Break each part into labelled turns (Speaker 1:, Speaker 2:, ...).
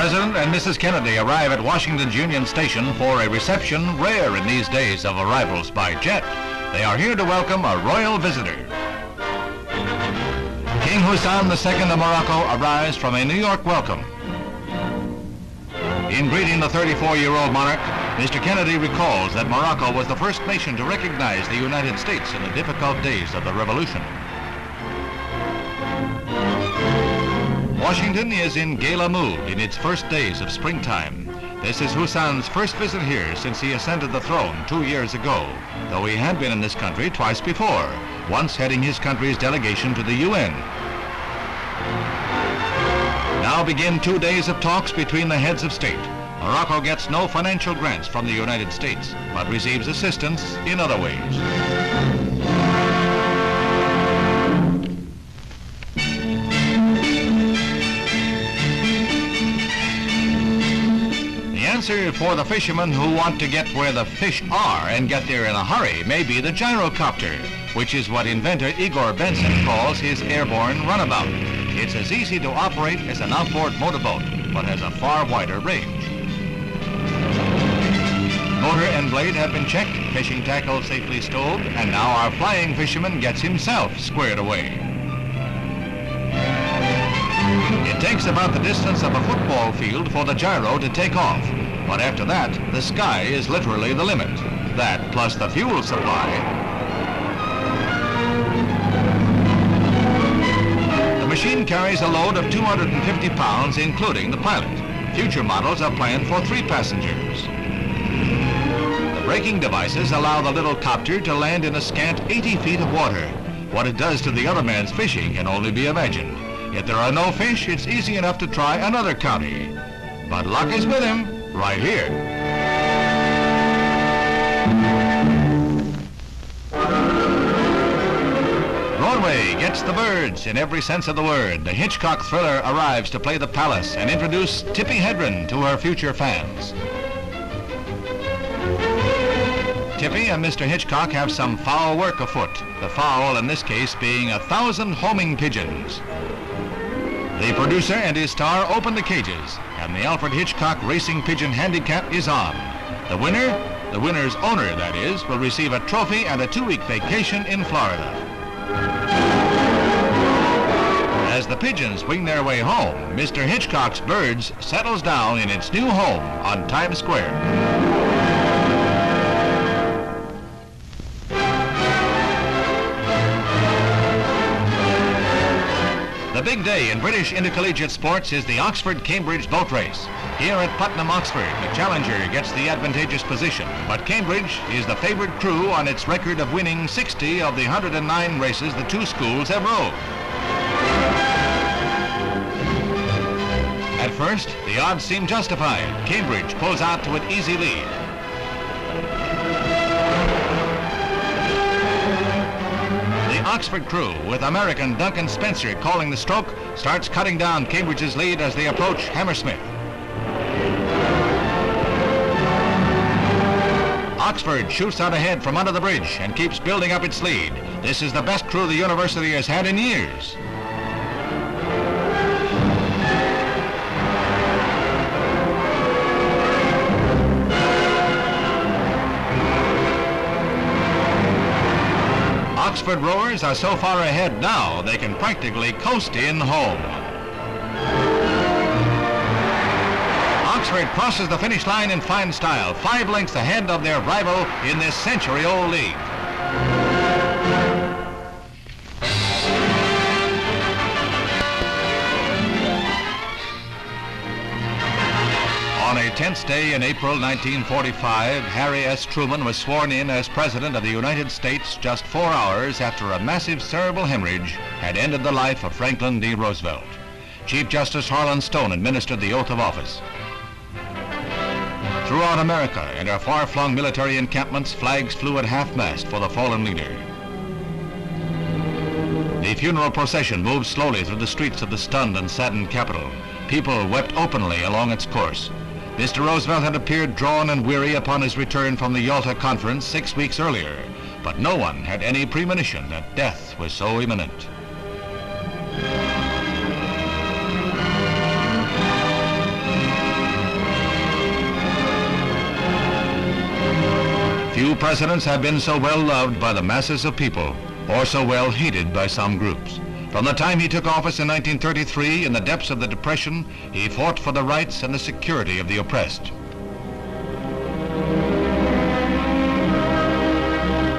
Speaker 1: President and Mrs. Kennedy arrive at Washington's Union Station for a reception rare in these days of arrivals by jet. They are here to welcome a royal visitor. King Hassan II of Morocco arrives from a New York welcome. In greeting the 34-year-old monarch, Mr. Kennedy recalls that Morocco was the first nation to recognize the United States in the difficult days of the Revolution. Washington is in gala mood in its first days of springtime. This is Hassan's first visit here since he ascended the throne 2 years ago, though he had been in this country twice before, once heading his country's delegation to the UN. Now begin 2 days of talks between the heads of state. Morocco gets no financial grants from the United States, but receives assistance in other ways. The answer for the fishermen who want to get where the fish are and get there in a hurry may be the gyro-copter, which is what inventor Igor Benson calls his airborne runabout. It's as easy to operate as an outboard motorboat, but has a far wider range. Motor and blade have been checked, fishing tackle safely stowed, and now our flying fisherman gets himself squared away. It takes about the distance of a football field for the gyro to take off, but after that, the sky is literally the limit. That plus the fuel supply. The machine carries a load of 250 pounds, including the pilot. Future models are planned for 3 passengers. The braking devices allow the little copter to land in a scant 80 feet of water. What it does to the other man's fishing can only be imagined. If there are no fish, it's easy enough to try another county. But luck is with him, right here. Broadway gets the birds in every sense of the word. The Hitchcock thriller arrives to play the palace and introduce Tippi Hedren to her future fans. Tippi and Mr. Hitchcock have some foul work afoot, the foul in this case being 1,000 homing pigeons. The producer and his star open the cages, and the Alfred Hitchock Racing Pigeon Handicap is on. The winner's owner, that is, will receive a trophy and a 2-week vacation in Florida. As the pigeons wing their way home, Mr. Hitchcock's Birds settles down in its new home on Times Square. The big day in British intercollegiate sports is the Oxford-Cambridge boat race. Here at Putnam, Oxford, the challenger gets the advantageous position, but Cambridge is the favored crew on its record of winning 60 of the 109 races the 2 schools have rowed. At first, the odds seem justified. Cambridge pulls out to an easy lead. Oxford crew, with American Duncan Spencer calling the stroke, starts cutting down Cambridge's lead as they approach Hammersmith. Oxford shoots out ahead from under the bridge and keeps building up its lead. This is the best crew the university has had in years. Oxford rowers are so far ahead now they can practically coast in home. Oxford crosses the finish line in fine style, 5 lengths ahead of their rival in this century-old league. On a tense day in April 1945, Harry S. Truman was sworn in as President of the United States just 4 hours after a massive cerebral hemorrhage had ended the life of Franklin D. Roosevelt. Chief Justice Harlan Stone administered the oath of office. Throughout America and our far-flung military encampments, flags flew at half-mast for the fallen leader. The funeral procession moved slowly through the streets of the stunned and saddened capital. People wept openly along its course. Mr. Roosevelt had appeared drawn and weary upon his return from the Yalta Conference 6 weeks earlier, but no one had any premonition that death was so imminent. Few presidents have been so well loved by the masses of people, or so well hated by some groups. From the time he took office in 1933, in the depths of the Depression, he fought for the rights and the security of the oppressed.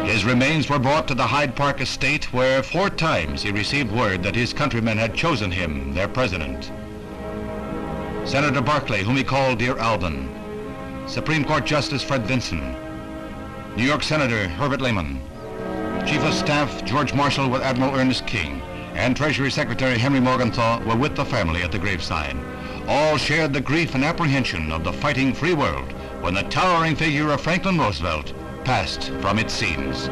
Speaker 1: His remains were brought to the Hyde Park estate, where 4 times he received word that his countrymen had chosen him their president. Senator Barclay, whom he called Dear Alvin, Supreme Court Justice Fred Vinson, New York Senator Herbert Lehman, Chief of Staff George Marshall with Admiral Ernest King, and Treasury Secretary Henry Morgenthau were with the family at the graveside. All shared the grief and apprehension of the fighting free world when the towering figure of Franklin Roosevelt passed from its scenes.